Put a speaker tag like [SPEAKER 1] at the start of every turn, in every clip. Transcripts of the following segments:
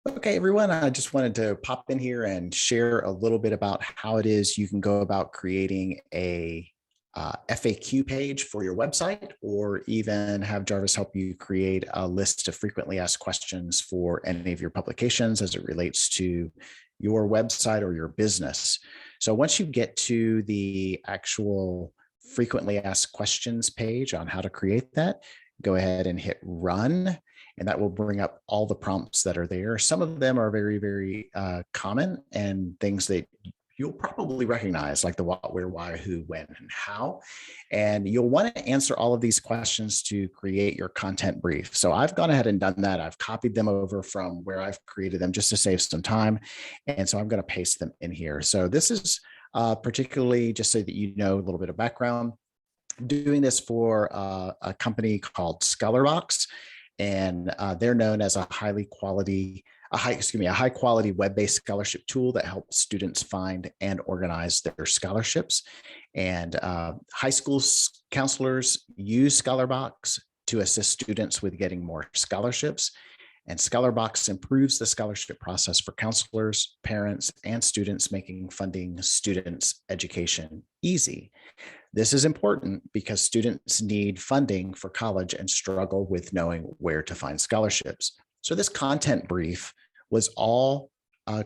[SPEAKER 1] Okay, everyone, I just wanted to pop in here and share a little bit about how it is you can go about creating a FAQ page for your website, or even have Jarvis help you create a list of frequently asked questions for any of your publications as it relates to your website or your business. So once you get to the actual frequently asked questions page on how to create that, go ahead and hit run, and that will bring up all the prompts that are there. Some of them are very, very common and things that you'll probably recognize, like the what, where, why, who, when, and how. And you'll want to answer all of these questions to create your content brief. So I've gone ahead and done that. I've copied them over from where I've created them just to save some time. And so I'm going to paste them in here. So this is particularly just so that you know a little bit of background. Doing this for a company called Scholarbox, and they're known as a high quality web-based scholarship tool that helps students find and organize their scholarships. And high school counselors use Scholarbox to assist students with getting more scholarships. And Scholarbox improves the scholarship process for counselors, parents, and students, making funding students' education easy. This is important because students need funding for college and struggle with knowing where to find scholarships. So this content brief was all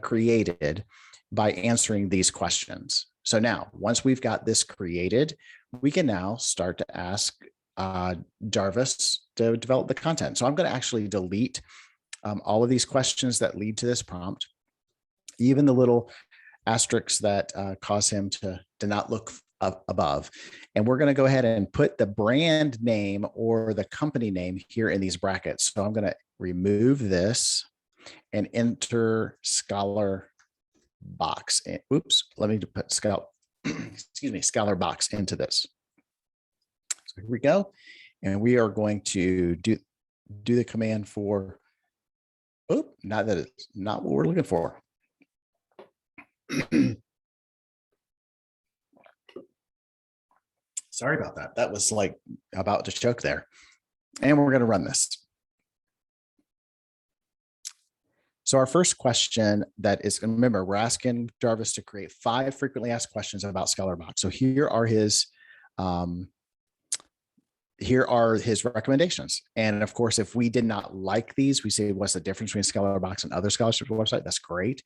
[SPEAKER 1] created by answering these questions. So now, once we've got this created, we can now start to ask Jarvis to develop the content. So I'm going to actually delete all of these questions that lead to this prompt, even the little asterisks that cause him to not look up above. And we're going to go ahead and put the brand name or the company name here in these brackets. So I'm going to remove this and enter Scholar Box. Oops, let me put Scholar Box into this. So here we go. And we are going to do the command for, not that it's not what we're looking for. Sorry about that. That was like about to choke there. And we're going to run this. So our first question that is, remember, we're asking Jarvis to create 5 frequently asked questions about Scholarbox. So here are his recommendations. And of course, if we did not like these, we say, what's the difference between Scholarbox and other scholarship website? That's great.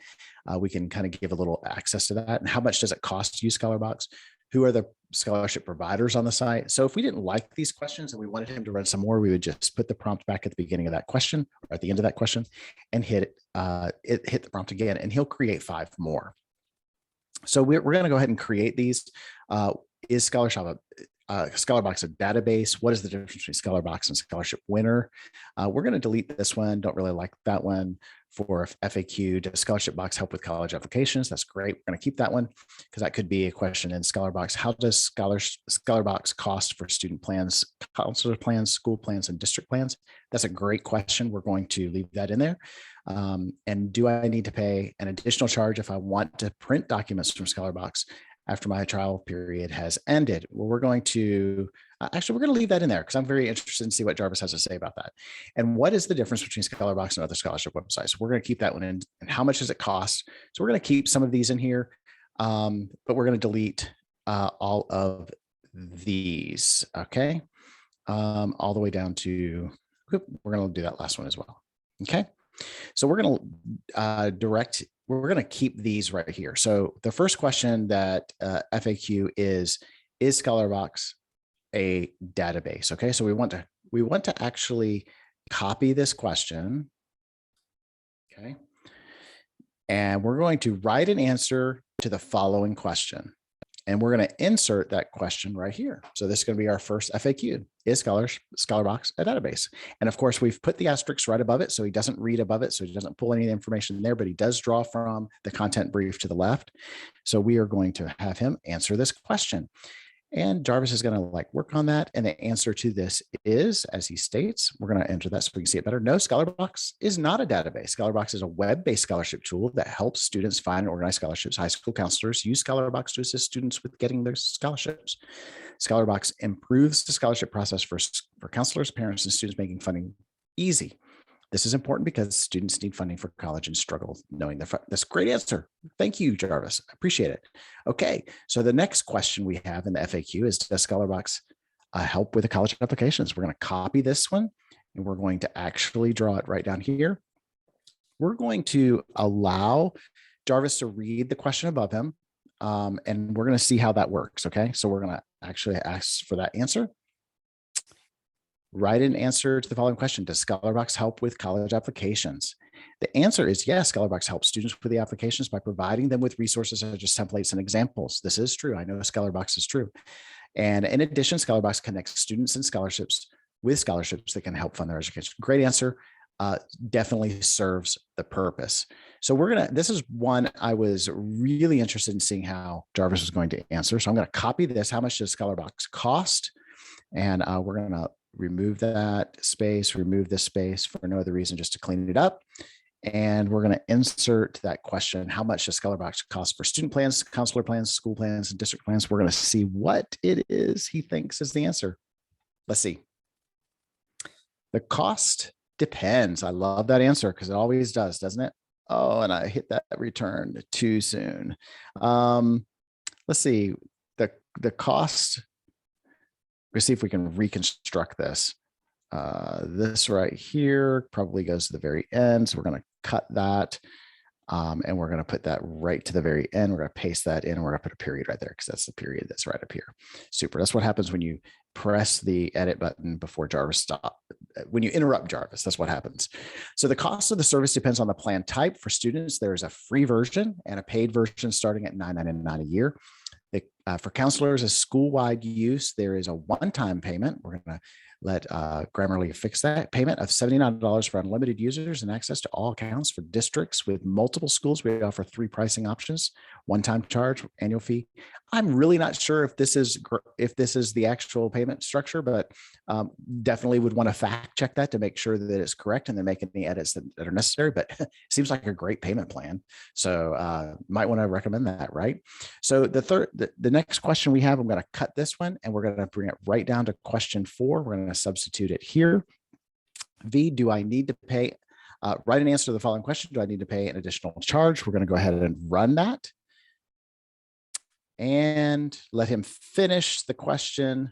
[SPEAKER 1] We can kind of give a little access to that. And how much does it cost to use Scholarbox? Who are the scholarship providers on the site? So if we didn't like these questions and we wanted him to run some more, we would just put the prompt back at the beginning of that question or at the end of that question and hit the prompt again, and he'll create 5 more. So we're going to go ahead and create these. Is Scholarbox a database? What is the difference between Scholarbox and Scholarship Winner? We're going to delete this one. Don't really like that one. For FAQ, does Scholarship Box help with college applications? That's great. We're going to keep that one because that could be a question in Scholarbox. How does Scholarbox cost for student plans, counselor plans, school plans, and district plans? That's a great question. We're going to leave that in there. And do I need to pay an additional charge if I want to print documents from Scholarbox after my trial period has ended? Well, we're going to leave that in there because I'm very interested in see what Jarvis has to say about that. And what is the difference between Scholarbox and other scholarship websites? We're going to keep that one in. And how much does it cost? So we're going to keep some of these in here, but we're going to delete all of these. Okay, all the way down to. We're going to do that last one as well. Okay, so we're going to we're going to keep these right here. So the first question that FAQ is Scholarbox a database? Okay, so we want to actually copy this question. Okay, and we're going to write an answer to the following question, and we're going to insert that question right here. So this is going to be our first FAQ. Is Scholarbox a database? And of course, we've put the asterisk right above it, so he doesn't read above it, so he doesn't pull any information there, but he does draw from the content brief to the left. So we are going to have him answer this question. And Jarvis is going to work on that. And the answer to this is, as he states, we're going to enter that so we can see it better. No, Scholarbox is not a database. Scholarbox is a web-based scholarship tool that helps students find and organize scholarships. High school counselors use Scholarbox to assist students with getting their scholarships. Scholarbox improves the scholarship process for counselors, parents, and students, making funding easy. This is important because students need funding for college and struggle knowing that's a great answer. Thank you, Jarvis. I appreciate it. Okay, so the next question we have in the FAQ is, does Scholarbox help with the college applications? We're going to copy this one and we're going to actually draw it right down here. We're going to allow Jarvis to read the question above him, and we're going to see how that works. Okay, so we're going to actually ask for that answer. Write an answer to the following question. Does Scholarbox help with college applications? The answer is yes, Scholarbox helps students with the applications by providing them with resources such as templates and examples. This is true. I know Scholarbox is true. And in addition, Scholarbox connects students and scholarships with scholarships that can help fund their education. Great answer. Definitely serves the purpose. So this is one I was really interested in seeing how Jarvis was going to answer. So I'm going to copy this. How much does Scholarbox cost? And we're going to remove that space, remove this space for no other reason, just to clean it up. And we're going to insert that question. How much does Scholarbox cost for student plans, counselor plans, school plans, and district plans? We're going to see what it is he thinks is the answer. Let's see. The cost depends. I love that answer because it always does, doesn't it? Oh, and I hit that return too soon. Let's see. The cost. Let's see if we can reconstruct this. This right here probably goes to the very end. So we're going to cut that. And we're going to put that right to the very end. We're going to paste that in and we're going to put a period right there because that's the period that's right up here. Super. That's what happens when you press the edit button before Jarvis stop. When you interrupt Jarvis, that's what happens. So the cost of the service depends on the plan type. For students, there's a free version and a paid version starting at $9.99 a year. For counselors, a school-wide use, there is a one-time payment. We're going to let Grammarly fix that payment of $79 for unlimited users and access to all accounts. For districts with multiple schools, we offer 3 pricing options: one-time charge, annual fee. I'm really not sure if this is the actual payment structure, but definitely would want to fact check that to make sure that it's correct and then make any edits that are necessary. But it seems like a great payment plan, so might want to recommend that, right? So the next question we have, I'm going to cut this one and we're going to bring it right down to question 4. We're going to substitute it here. V, do I need to pay? Write an answer to the following question. Do I need to pay an additional charge? We're going to go ahead and run that and let him finish the question.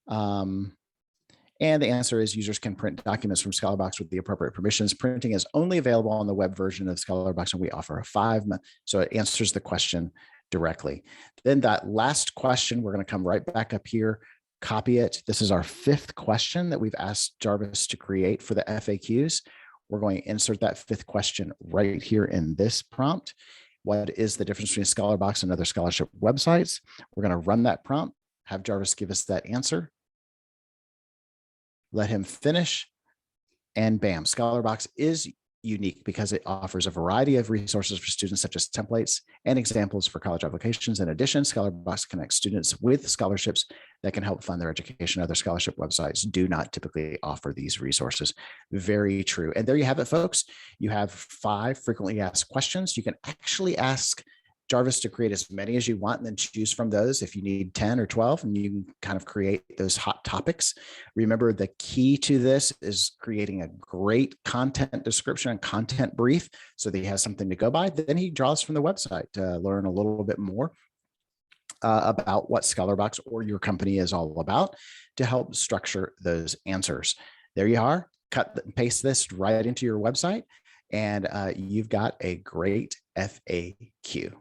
[SPEAKER 1] And the answer is users can print documents from Scholarbox with the appropriate permissions. Printing is only available on the web version of Scholarbox, and we offer a 5-month. So it answers the question directly. Then that last question, we're going to come right back up here, copy it. This is our 5th question that we've asked Jarvis to create for the FAQs. We're going to insert that 5th question right here in this prompt. What is the difference between Scholarbox and other scholarship websites? We're going to run that prompt, have Jarvis give us that answer. Let him finish, and bam, Scholarbox is unique because it offers a variety of resources for students, such as templates and examples for college applications. In addition, Scholarbox connects students with scholarships that can help fund their education. Other scholarship websites do not typically offer these resources. Very true. And there you have it, folks. You have 5 frequently asked questions. You can actually ask Jarvis to create as many as you want and then choose from those if you need 10 or 12, and you can kind of create those hot topics. Remember, the key to this is creating a great content description and content brief so that he has something to go by. Then he draws from the website to learn a little bit more about what Scholarbox or your company is all about to help structure those answers. There you are. Cut and paste this right into your website, and you've got a great FAQ.